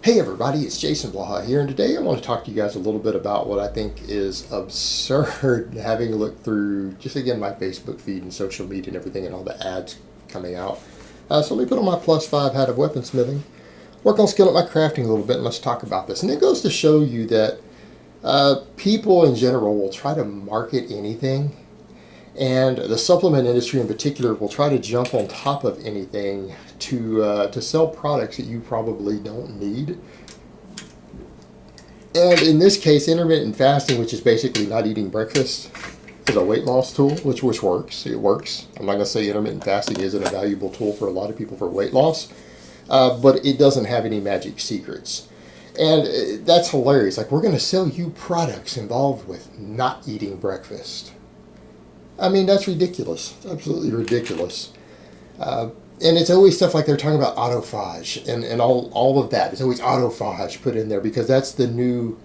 Hey everybody, it's Jason Blaha here, and today I want to talk to you guys a little bit about what I think is absurd having looked through, just again, my Facebook feed and social media and everything and all the ads coming out. So let me put on my +5 hat of weaponsmithing, work on skilling my crafting a little bit, and let's talk about this. And it goes to show you that people in general will try to market anything, and the supplement industry in particular will try to jump on top of anything to sell products that you probably don't need. And in this case, intermittent fasting, which is basically not eating breakfast, is a weight loss tool, which works. It works. I'm not going to say intermittent fasting isn't a valuable tool for a lot of people for weight loss, but it doesn't have any magic secrets. And that's hilarious. Like, we're going to sell you products involved with not eating breakfast. I mean, that's ridiculous. It's absolutely ridiculous. And it's always stuff like they're talking about autophagy and all of that. It's always autophagy put in there because that's the new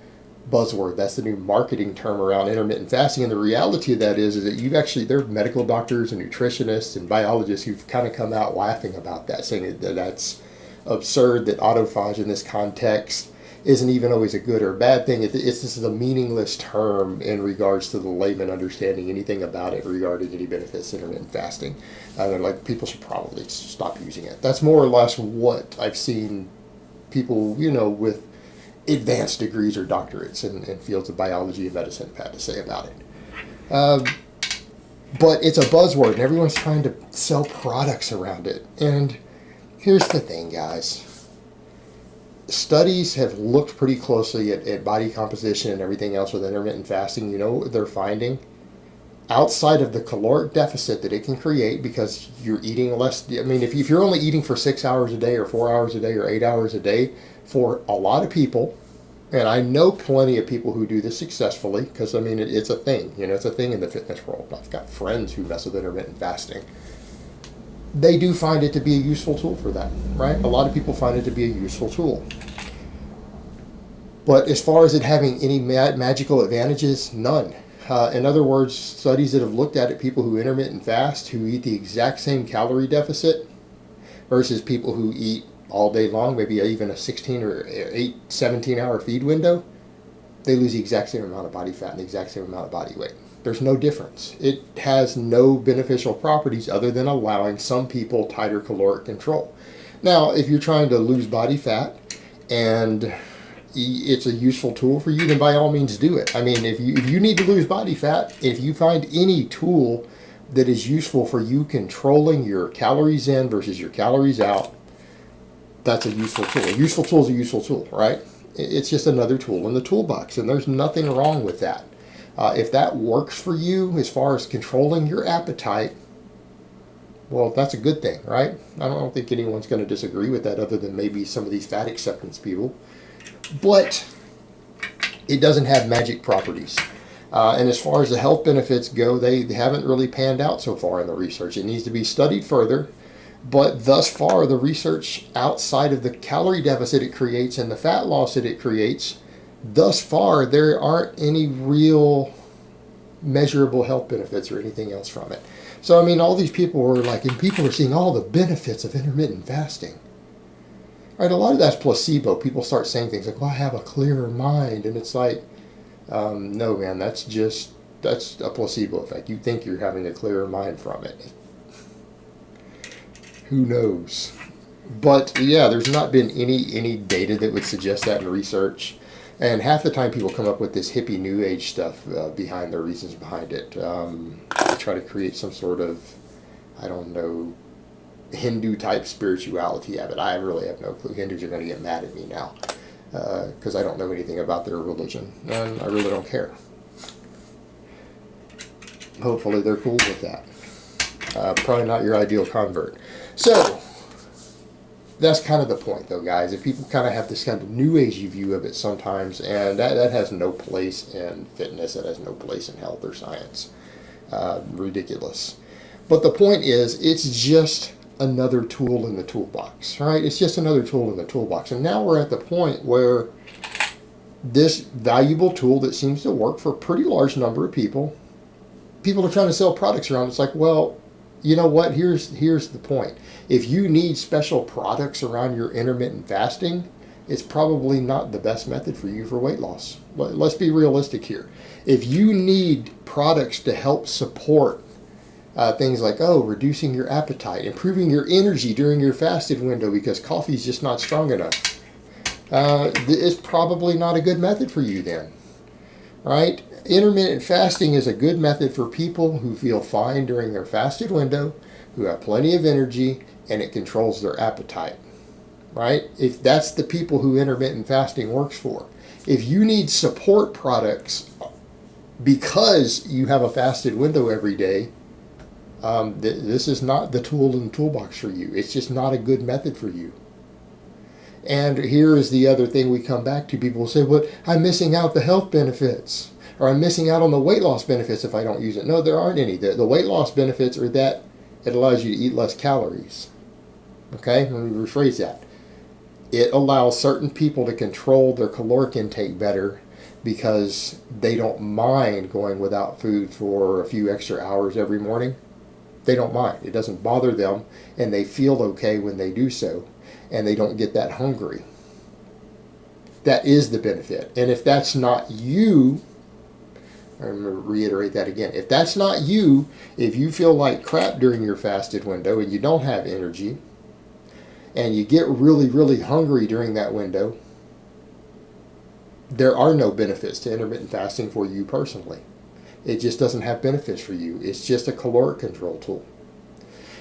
buzzword. That's the new marketing term around intermittent fasting. And the reality of that is that there are medical doctors and nutritionists and biologists who've kind of come out laughing about that, saying that that's absurd, that autophagy in this context isn't even always a good or a bad thing. This is a meaningless term in regards to the layman understanding anything about it regarding any benefits of intermittent fasting. They're like, people should probably stop using it. That's more or less what I've seen people, with advanced degrees or doctorates in fields of biology and medicine have had to say about it. But it's a buzzword, and everyone's trying to sell products around it. And here's the thing, guys. Studies have looked pretty closely at body composition and everything else with intermittent fasting. You know what they're finding? Outside of the caloric deficit that it can create because you're eating less. I mean, if you're only eating for 6 hours a day or 4 hours a day or 8 hours a day, for a lot of people, and I know plenty of people who do this successfully because, I mean, it's a thing. It's a thing in the fitness world. I've got friends who mess with intermittent fasting. They do find it to be a useful tool for that, right? A lot of people find it to be a useful tool. But as far as it having any magical advantages, none. In other words, studies that have looked at it, people who intermittent fast, who eat the exact same calorie deficit versus people who eat all day long, maybe even a 16 or 17-hour feed window, they lose the exact same amount of body fat and the exact same amount of body weight. There's no difference. It has no beneficial properties other than allowing some people tighter caloric control. Now, if you're trying to lose body fat and it's a useful tool for you, then by all means do it. I mean, if you need to lose body fat, if you find any tool that is useful for you controlling your calories in versus your calories out, that's a useful tool. A useful tool is a useful tool, right? It's just another tool in the toolbox, and there's nothing wrong with that. If that works for you as far as controlling your appetite, well, that's a good thing, right? I don't think anyone's going to disagree with that other than maybe some of these fat acceptance people. But it doesn't have magic properties. And as far as the health benefits go, they haven't really panned out so far in the research. It needs to be studied further. But thus far, the research outside of the calorie deficit it creates and the fat loss that it creates, thus far, there aren't any real measurable health benefits or anything else from it. So, I mean, all these people are like, and people are seeing all the benefits of intermittent fasting. Right, a lot of that's placebo. People start saying things like, well, I have a clearer mind. And it's like, no, man, that's a placebo effect. You think you're having a clearer mind from it. Who knows? But, yeah, there's not been any data that would suggest that in research. And half the time people come up with this hippie new age stuff behind their reasons behind it. They try to create some sort of, I don't know, Hindu type spirituality of it. I really have no clue. Hindus are going to get mad at me now because I don't know anything about their religion, and I really don't care. Hopefully they're cool with that. Probably not your ideal convert. So that's kind of the point, though, guys. If people kind of have this kind of new agey view of it sometimes, and that has no place in fitness, it has no place in health or science. Ridiculous. But the point is, it's just another tool in the toolbox, right? It's just another tool in the toolbox. And now we're at the point where this valuable tool that seems to work for a pretty large number of people are trying to sell products around. It's like, well, you know what? Here's the point. If you need special products around your intermittent fasting, it's probably not the best method for you for weight loss. Let's be realistic here. If you need products to help support things like, reducing your appetite, improving your energy during your fasted window because coffee is just not strong enough, it's probably not a good method for you then, right? Intermittent fasting is a good method for people who feel fine during their fasted window, who have plenty of energy, and it controls their appetite, right? If that's the people who intermittent fasting works for. If you need support products because you have a fasted window every day, this is not the tool in the toolbox for you. It's just not a good method for you. And here is the other thing we come back to. People will say, well, I'm missing out the health benefits, or I'm missing out on the weight loss benefits if I don't use it. No, there aren't any. The weight loss benefits are that it allows you to eat less calories. Okay, let me rephrase that. It allows certain people to control their caloric intake better because they don't mind going without food for a few extra hours every morning. They don't mind. It doesn't bother them, and they feel okay when they do so, and they don't get that hungry. That is the benefit. And if that's not you, I'm going to reiterate that again. If that's not you, if you feel like crap during your fasted window and you don't have energy, and you get really, really hungry during that window, there are no benefits to intermittent fasting for you personally. It just doesn't have benefits for you. It's just a caloric control tool.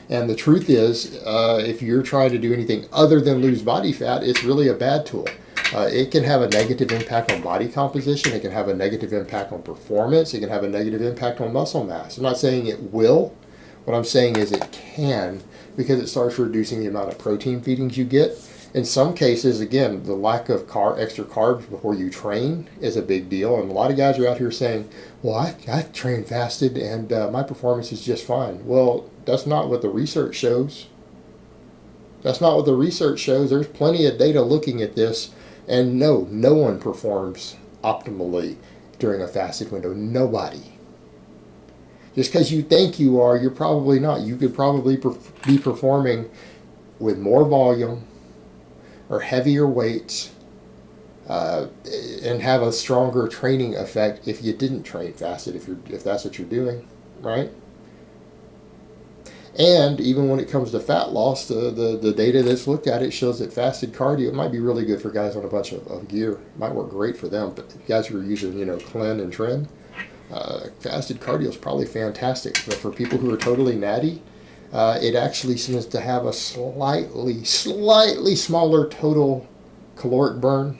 And the truth is, if you're trying to do anything other than lose body fat, it's really a bad tool. It can have a negative impact on body composition. It can have a negative impact on performance. It can have a negative impact on muscle mass. I'm not saying it will. What I'm saying is it can, because it starts reducing the amount of protein feedings you get. In some cases, again, the lack of extra carbs before you train is a big deal. And a lot of guys are out here saying, well, I train fasted and my performance is just fine. Well, that's not what the research shows. That's not what the research shows. There's plenty of data looking at this. And no one performs optimally during a fasted window. Nobody. Just because you think you are, you're probably not. You could probably be performing with more volume or heavier weights and have a stronger training effect if you didn't train fasted, if that's what you're doing, right? And even when it comes to fat loss, the data that's looked at it shows that fasted cardio might be really good for guys on a bunch of gear. It might work great for them, but guys who are using, Clen and Tren, fasted cardio is probably fantastic. But for people who are totally natty, it actually seems to have a slightly smaller total caloric burn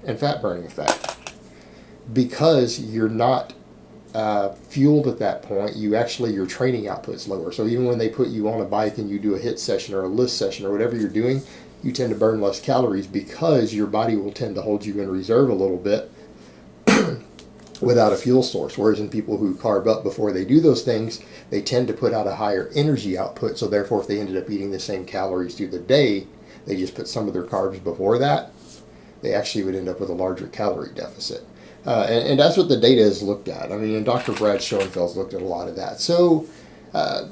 and fat burning effect because you're not fueled at that point. Your training output's lower. So even when they put you on a bike and you do a HIIT session or a lift session or whatever you're doing, you tend to burn less calories because your body will tend to hold you in reserve a little bit without a fuel source. Whereas in people who carb up before they do those things, they tend to put out a higher energy output. So therefore, if they ended up eating the same calories through the day, they just put some of their carbs before that, they actually would end up with a larger calorie deficit. And that's what the data has looked at. I mean, and Dr. Brad Schoenfeld's looked at a lot of that. So,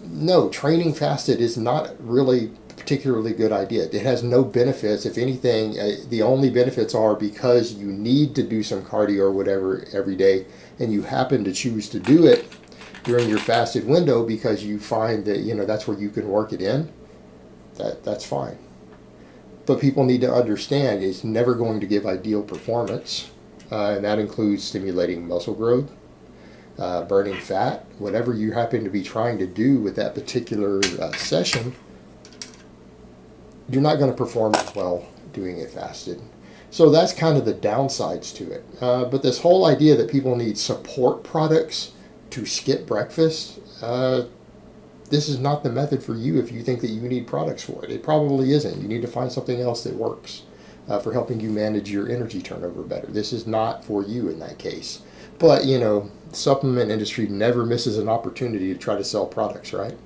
no, training fasted is not really a particularly good idea. It has no benefits. If anything, the only benefits are because you need to do some cardio or whatever every day, and you happen to choose to do it during your fasted window because you find that, that's where you can work it in. That's fine. But people need to understand it's never going to give ideal performance. And that includes stimulating muscle growth, burning fat, whatever you happen to be trying to do with that particular session, you're not going to perform as well doing it fasted. So that's kind of the downsides to it. But this whole idea that people need support products to skip breakfast, this is not the method for you if you think that you need products for it. It probably isn't. You need to find something else that works. For helping you manage your energy turnover better. This is not for you in that case. But, supplement industry never misses an opportunity to try to sell products, right?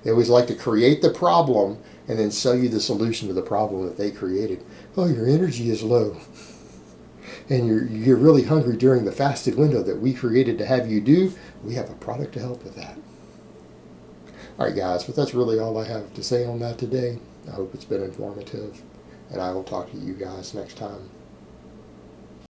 They always like to create the problem and then sell you the solution to the problem that they created. Oh, your energy is low. And you're really hungry during the fasted window that we created to have you do. We have a product to help with that. All right, guys, but that's really all I have to say on that today. I hope it's been informative. and I will talk to you guys next time.